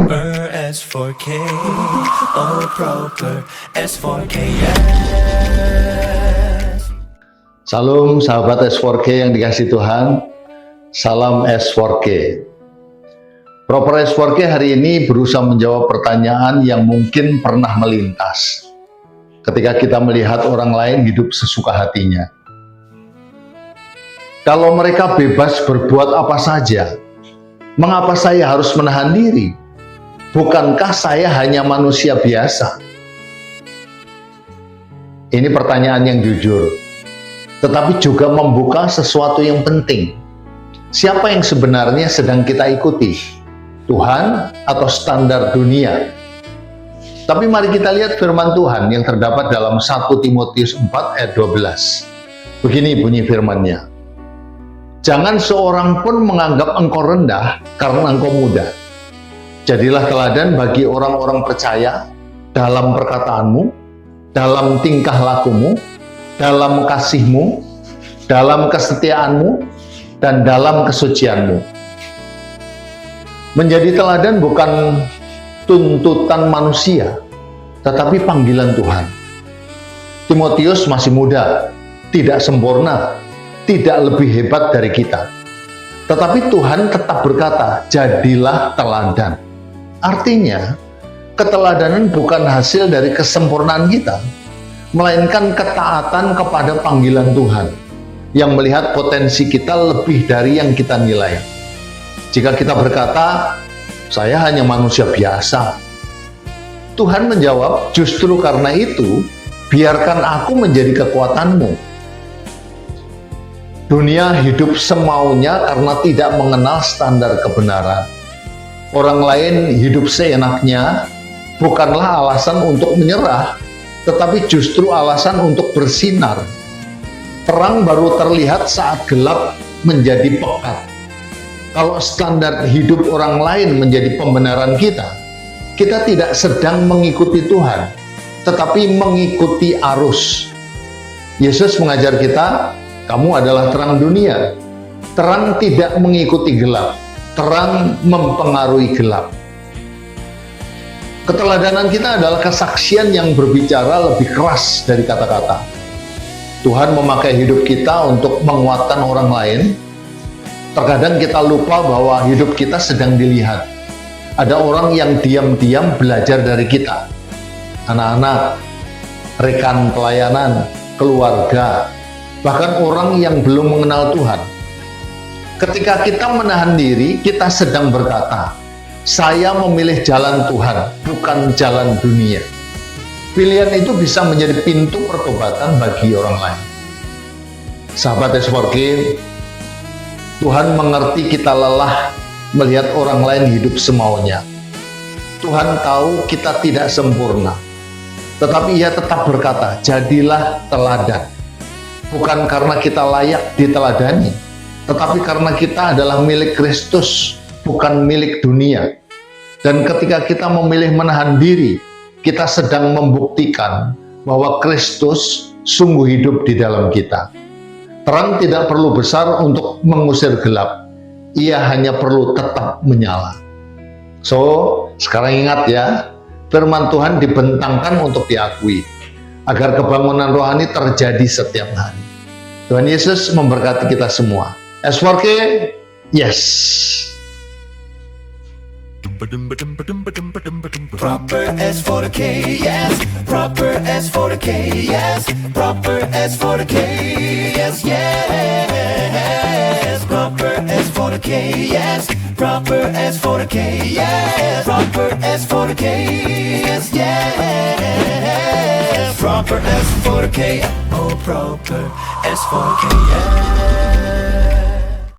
Proper S4K, oh proper S4K, yes. Salam sahabat S4K yang dikasih Tuhan. Salam S4K. Proper S4K hari ini berusaha menjawab pertanyaan yang mungkin pernah melintas ketika kita melihat orang lain hidup sesuka hatinya. Kalau mereka bebas berbuat apa saja, mengapa saya harus menahan diri? Bukankah saya hanya manusia biasa? Ini pertanyaan yang jujur, tetapi juga membuka sesuatu yang penting. Siapa yang sebenarnya sedang kita ikuti? Tuhan atau standar dunia? Tapi mari kita lihat firman Tuhan yang terdapat dalam 1 Timotius 4 ayat 12. Begini bunyi firman-Nya. Jangan seorang pun menganggap engkau rendah karena engkau muda. Jadilah teladan bagi orang-orang percaya dalam perkataanmu, dalam tingkah lakumu, dalam kasihmu, dalam kesetiaanmu, dan dalam kesucianmu. Menjadi teladan bukan tuntutan manusia, tetapi panggilan Tuhan. Timotius masih muda, tidak sempurna, tidak lebih hebat dari kita. Tetapi Tuhan tetap berkata, jadilah teladan. Artinya, keteladanan bukan hasil dari kesempurnaan kita, melainkan ketaatan kepada panggilan Tuhan, yang melihat potensi kita lebih dari yang kita nilai. Jika kita berkata, saya hanya manusia biasa, Tuhan menjawab, justru karena itu, biarkan aku menjadi kekuatanmu. Dunia hidup semaunya karena tidak mengenal standar kebenaran. Orang lain hidup seenaknya bukanlah alasan untuk menyerah, tetapi justru alasan untuk bersinar. Terang baru terlihat saat gelap menjadi pekat. Kalau standar hidup orang lain menjadi pembenaran kita, kita tidak sedang mengikuti Tuhan, tetapi mengikuti arus. Yesus mengajar kita, kamu adalah terang dunia. Terang tidak mengikuti gelap. Terang mempengaruhi gelap. Keteladanan kita adalah kesaksian yang berbicara lebih keras dari kata-kata. Tuhan memakai hidup kita untuk menguatkan orang lain. Terkadang kita lupa bahwa hidup kita sedang dilihat. Ada orang yang diam-diam belajar dari kita. Anak-anak, rekan pelayanan, keluarga, bahkan orang yang belum mengenal Tuhan. Ketika kita menahan diri, kita sedang berkata, saya memilih jalan Tuhan, bukan jalan dunia. Pilihan itu bisa menjadi pintu pertobatan bagi orang lain. Sahabat S4K, Tuhan mengerti kita lelah melihat orang lain hidup semaunya. Tuhan tahu kita tidak sempurna, tetapi Ia tetap berkata, jadilah teladan. Bukan karena kita layak diteladani, tetapi karena kita adalah milik Kristus, bukan milik dunia. Dan ketika kita memilih menahan diri, kita sedang membuktikan bahwa Kristus sungguh hidup di dalam kita. Terang tidak perlu besar untuk mengusir gelap. Ia hanya perlu tetap menyala. So, sekarang ingat ya, firman Tuhan dibentangkan untuk diakui, agar kebangunan rohani terjadi setiap hari. Tuhan Yesus memberkati kita semua. S4K, yes. Proper S4K, yes. Proper S4K, yes. Proper S4K, yes, yes. Proper S4K, yes. Proper S4K, yes. Proper S4K, yes, yes. Proper S4K, oh proper S4K, yes.